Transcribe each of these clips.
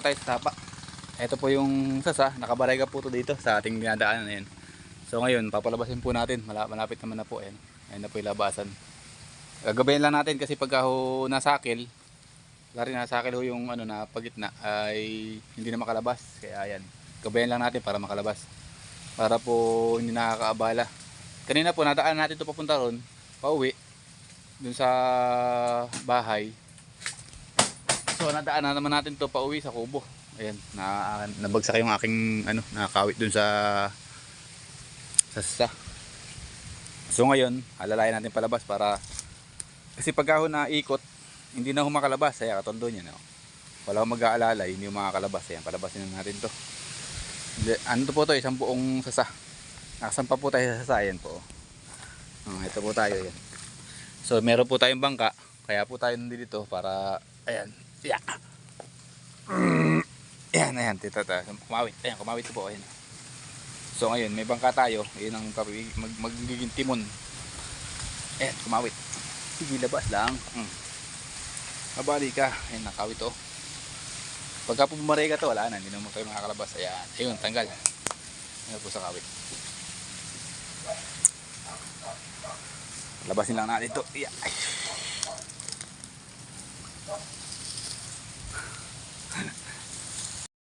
tayo sa sapa. Ito po yung sasa, nakabarega po to dito sa ating dinadaanan. Ayan. So ngayon, papalabasin po natin. Malapit naman na po. Ayan. Ayan na po yung labasan. Gagabayan lang natin kasi pagka ho nasakil, lari nasakil ho yung ano na pagitna ay hindi na makalabas. Kaya ayan, gabayan lang natin para makalabas. Para po hindi nakakaabala. Kanina po nadaan natin ito papunta ron, pauwi dun sa bahay. So nadaan na naman natin to pauwi sa kubo. Ayan, nabagsak yung aking ano, nakakawit dun sa sasa. So ngayon, alalayan natin palabas para kasi pag ako na ikot, hindi na humakalabas. Kaya katondo niya, no? Wala akong mag-aalala, hindi humakalabas. Ayan, palabasin na natin to. Ano to po to, isang buong sasa. Nakasampa po tayo sa sasa. Ayan po. Ito po tayo. Ayan. So meron po tayong bangka. Kaya po tayo nandito para, ayan. Yeah. Ayan, ayan. Kumawit. Ayan, kumawit po. Ayan. So ngayon, may bangka tayo. Ayan ang magiging timon. Ayan, kumawit. Sige, labas lang. Mabali ka. Ayan, nakawit to. Pagka pumaray ka to, wala na. Hindi naman kayo makakalabas. Ayan. Ayun, tanggal. Ayan po sa kawit. Labasin lang natin ito. Ayan.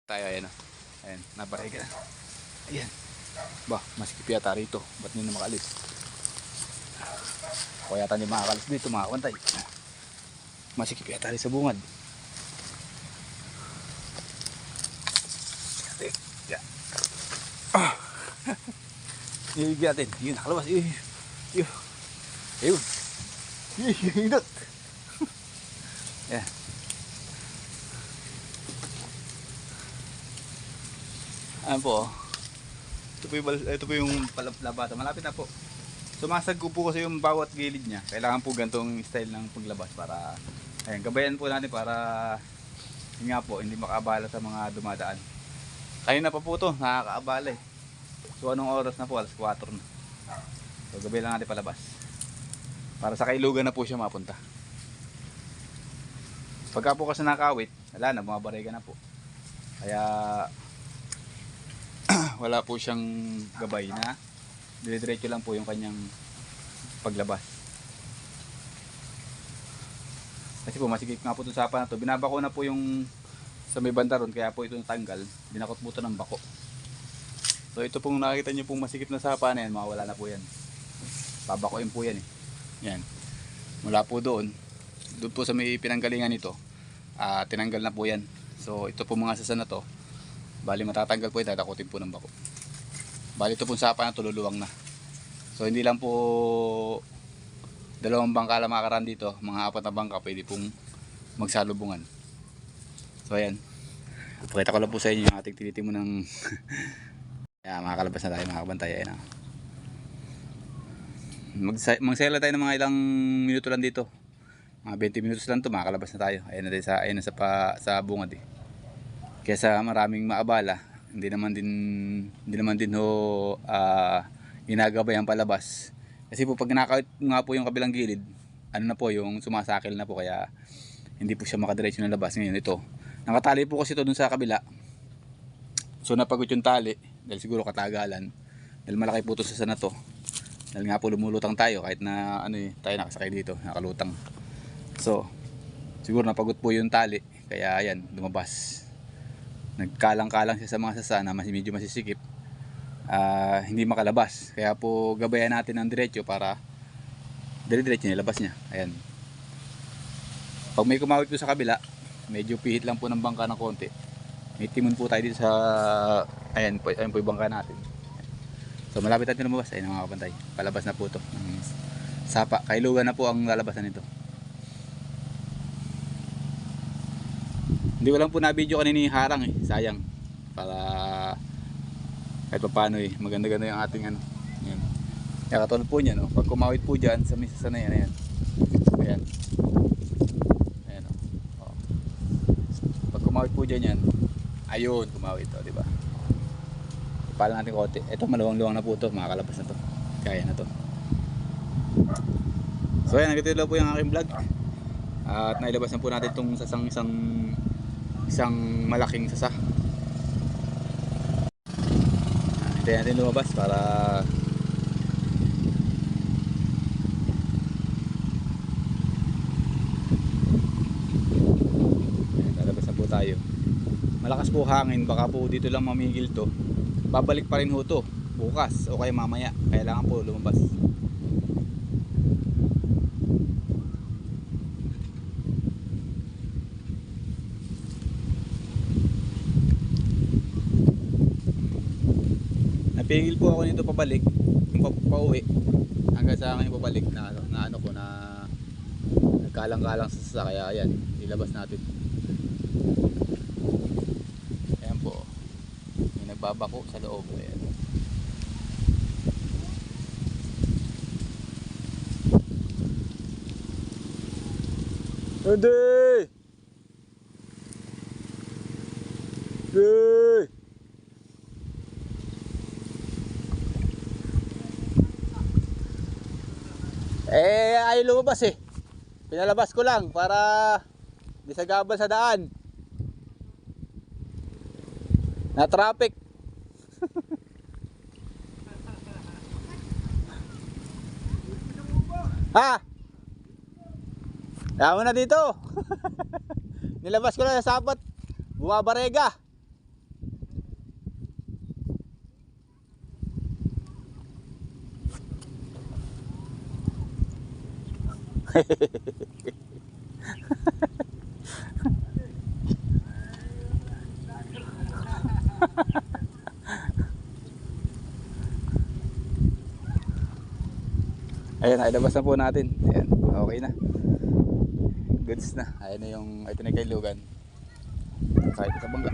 Tayo, ayan. Ayan, nabaray ka na. Ayan. Bah, masikip yata rito. Ba't hindi na makalis? O yata hindi makakalis dito, mga kawantay. Masikip yata rin sa bungad. Iibig natin. Yun, nakalabas. Yun. Ayun. Yun. Yan. Ayan po. Ito po yung labata. Malapit na po. Sumasaggo po kasi yung bawat gilid niya. Kailangan po ganitong style ng paglabas para ayan, gabayan po natin para yun nga po, hindi makaabala sa mga dumadaan. Kanina pa po to, nakakaabala eh. So anong oras na po? Alas 4 na. So gabayan lang natin palabas. Para sa Kailugan na po siya mapunta. Pagka po kasi nakawit, wala na, bumabarega na po. Kaya wala po siyang gabay na dire-diretso lang po yung kanyang paglabas. Kasi po masigit nga po itong sapa na to. Binabako na po yung sa may banda ron, kaya po ito natanggal. Binakot po ito ng bako. So ito pong nakikita nyo pong masikip na sapa na yan, mawawala na po yan. Babakoin po yan eh. Yan. Mula po doon po sa may pinanggalingan nito, tinanggal na po yan. So ito po mga sasa na to, bali matatanggal po yan, dadakutin po ng bako. Bali ito pong sapa na tululuwang na. So hindi lang po dalawang bangka lang makakaraan dito, mga 4 na bangka pwede pong magsalubungan. So ayan, pakita ko lang po sa inyo yung ating tinitimo ng yeah, makakalabas na tayo, makakabantay. Ayan, magsela tayo ng mga ilang minuto lang dito, mga 20 minutos lang to, makakalabas na tayo. Ayan na tayo sa bungad eh. Kesa maraming maabala, hindi naman din ho ginagabay ang palabas. Kasi po pag nakakawit nga po yung kabilang gilid, ano na po yung sumasakil na po, kaya hindi po siya makadiretso ng labas. Ngayon ito, nakatali po kasi ito dun sa kabila. So napagod yung tali, dahil siguro katagalan, dahil malaki po ito sa sana to. Dahil nga po lumulutang tayo, kahit na ano eh, tayo nakasakay dito, nakalutang. So siguro napagod po yung tali, kaya ayan, lumabas. Nagkalang-kalang siya sa mga sasa na medyo masisikip, hindi makalabas. Kaya po gabayan natin ng diretso para dire-diretso nilabas niya. Ayan. Pag may kumawit po sa kabila, medyo pihit lang po ng bangka ng konti. May timon po tayo dito sa ayan po yung bangka natin. So malapit natin lumabas. Ayan mga kapantay, palabas na po ito. Sapa, Kailugan na po ang lalabasan nito. Hindi ko lang po na video kanina yung harang eh, sayang. Para kahit pa paano eh, maganda-ganda yung ating ano. Yan. Kaya katulad po niyan, pag kumawit po dyan sa misa na yan, ayan. Ayan. Ayan o. Pag kumawit po dyan yan, ayun, kumawit o, diba? Ipala natin konti. Ito maluwang-luwang na po ito, makakalabas na to. Kaya na to. So ayan, nagtitilo po yung aking vlog. At nailabas na po natin itong isang isang malaking sasa. Hintayin natin lumabas para lalabas na po tayo. Malakas po hangin, baka po dito lang mamigil to. Babalik pa rin ho to bukas o kaya mamaya, kailangan po lumabas. Napigil po ako nito pabalik, yung pauwi hanggang sa akin pabalik na ano ko na nagkalang-kalang sa sasa, kaya ayan, ilabas natin. Ayan po, may nagbabako sa loob. Ayan. Hindi! Hindi! Ayaw lumabas eh. Pinalabas ko lang para di sagabal sa daan. Na traffic. Ha? Kaya mo na dito. Nilabas ko lang sa sapat. Bumabarega. Ayan, nailabas na po natin. Ayan, okay na. Goods na. Ayan na yung ito na kailugan. Kahit sa bangga.